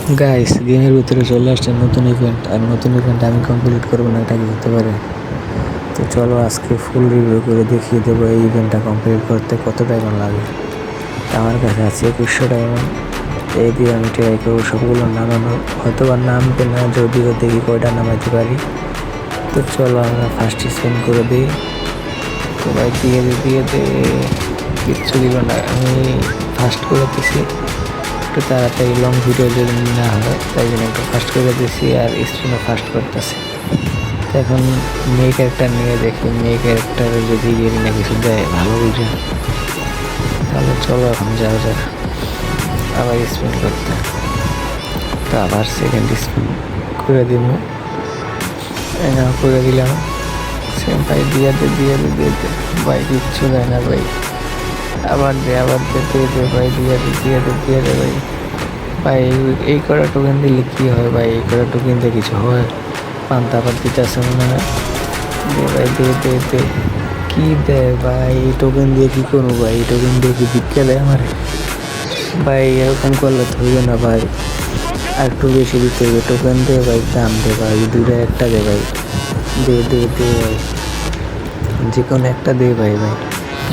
Guys, গেমের ভিতরে চলে আসছে নতুন ইভেন্ট, আর নতুন ইভেন্ট আমি কমপ্লিট করবো না, এটা কি হতে পারে? তো চলো আজকে ফুল রিভিউ করে দেখিয়ে দেবো এই ইভেন্টটা কমপ্লিট করতে কত ডায়মন্ড লাগে। আমার কাছে আছে 2100 ডায়মন্ড। এই দিয়ে আমি ট্রাই করবো সবগুলো নামানোর, হয়তো বা নামবে না, যদিও দেখি কয়টা নামাইতে পারি। তো চলো আমরা ফার্স্ট স্পেন করে দিই। তো ভাই দিয়ে দে, কিচ্ছু দিল না। আমি ফার্স্ট করে দিছি, একটু তাড়াতাড়ি লং ভিডিও যদি না হয় তাই জন্য একটু ফাস্ট করে দিছি, আর স্ক্রিনও ফাস্ট করতেছি। তো এখন মেয়ে ক্যারেক্টার নিয়ে দেখি, মেয়ে ক্যারেক্টারে যদি গেলি না কিছু দেয় ভালো বুঝে, তাহলে চলো এখন যাওয়া যাক আবার স্পিন করতে। তো আবার সেকেন্ড স্পিন করে দিব, করে দিলাম। সেম ভাই দিয়ে দে ভাই, কিচ্ছু দেয় না ভাই। আবার দে ভাই, দিয়ে দে ভাই। ভাই এই কটা টোকেন দিলে কি হয় ভাই? এই কটা টোকেন দিয়ে কিছু হয়? পান্তা আবার দিতেছে মনে হয়। দে ভাই, দে কি দেয় ভাই? এই টোকেন দিয়ে কি করবো ভাই? এই টোকেন দিয়ে কি ভিক্ষা দেয় আমার ভাই? এরকম করলে তো হইবে না ভাই, আর একটু বেশি দিতে হবে। টোকেন দে ভাই, দাম দে ভাই, দুটো একটা দে ভাই, দে ভাই, যে কোনো একটা দে ভাই,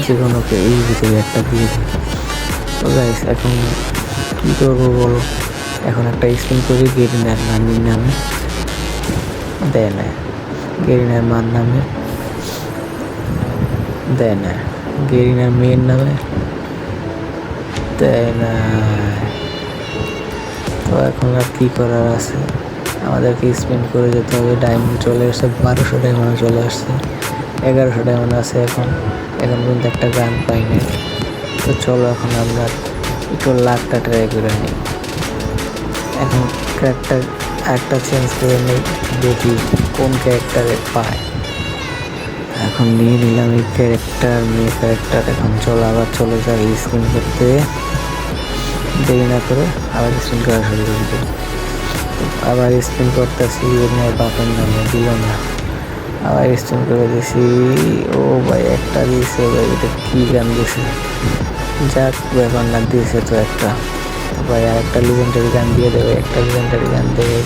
যে কোনো এই ভিতরে একটা দিয়ে দে। তো গাইস এখন কী করবো বলো? এখন একটা স্পিন করি, গেরিনার নামের নামে দেয় না, গেরিনার মার নামে দেয় না, গেরিনার মেয়ের নামে দেয় না। তো এখন আর কী করার আছে, আমাদেরকে স্পিন করে যেতে হবে। ডায়মন্ড চলে আসছে, 1200 ডায়মন্ড চলে আসছে, 1100 ডায়মন্ড আছে এখন পর্যন্ত একটা গান পাই নাই। তো চলো এখন আমরা একটু লাখটা ট্রাই করে নিই। এখন ক্যারেক্টার একটা চেঞ্জ করে নিই, দেখি কোন ক্যারেক্টারে পায়। এখন নিয়ে নিলাম এই ক্যারেক্টার, মেয়ে ক্যারেক্টার। এখন চলো আবার চলে যাই স্ক্রিন করতে, দেরি না করে আবার স্ক্রিন করা শুরু করে দিই। আবার স্ক্রিন করতেছি, মেয়ের বাপের নামে দিল না, আবার স্ক্রিন করে দিছি। ও ভাই একটা দিয়েছে ভাই, এটা কী গান দিয়েছে? যাক ব্যাপার না, দিয়েছে তো একটা। ভাই আর একটা লিজেন্ডারি গান দিয়ে দেবে, একটা লিজেন্ডারি গান দেবে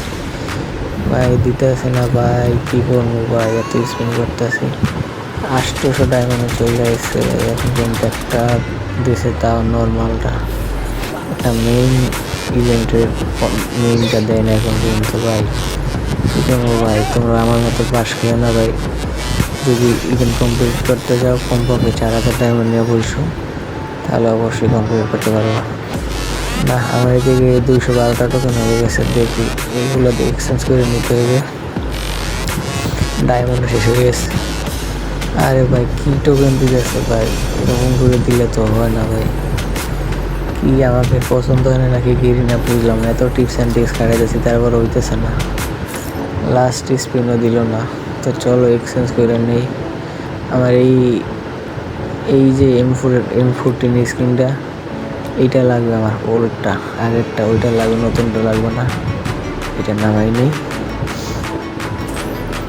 ভাই, দিতেছে না ভাই, কী করবো ভাই? এত স্পিন করতেছি, 800 ডায়মন্ডে চলে এসছে এখন পর্যন্ত একটা দেশে, তাও নর্মালটা। একটা মেইন ইভেন্টের মেইনটা দেয় না এখন পর্যন্ত ভাই। কী করবো ভাই? তোমরা আমার মতো পাস খেয়ে না ভাই, যদি ইভেন্ট কমপ্লিট করতে যাও কমপক্ষে 4000 ডায়মন্ড নিয়ে বলছো, তাহলে অবশ্যই কমপ্লিট করতে পারবো না। আমার এদিকে 212টা টোকেন হয়ে গেছে, দেখি এইগুলো দিয়ে এক্সচেঞ্জ করে নিতে হবে। ডায়মন্ড শেষ হয়ে গেছে। আরে ভাই কী টোকেন দিতেছে ভাই? এরকম করে দিলে তো হয় না ভাই। কি আমাকে পছন্দ হয় না নাকি গেরিনা বুঝলাম না। এত টিপস অ্যান্ড ট্রিক্স খাটাই দিয়েছি, তারপর হইতেছে না, লাস্ট স্পিনও দিল না। তো চলো এক্সচেঞ্জ করে নেই। আমার এই যে M14 স্ক্রিনটা, এইটা লাগবে আমার, ওল্ডটা আগেরটা, ওইটা লাগবে, নতুনটা লাগবে না। এটা নামাই নেই,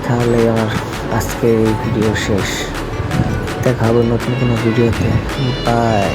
তাহলে আমার আজকের এই ভিডিও শেষ। দেখা হবে নতুন কোনো ভিডিওতে, বাই।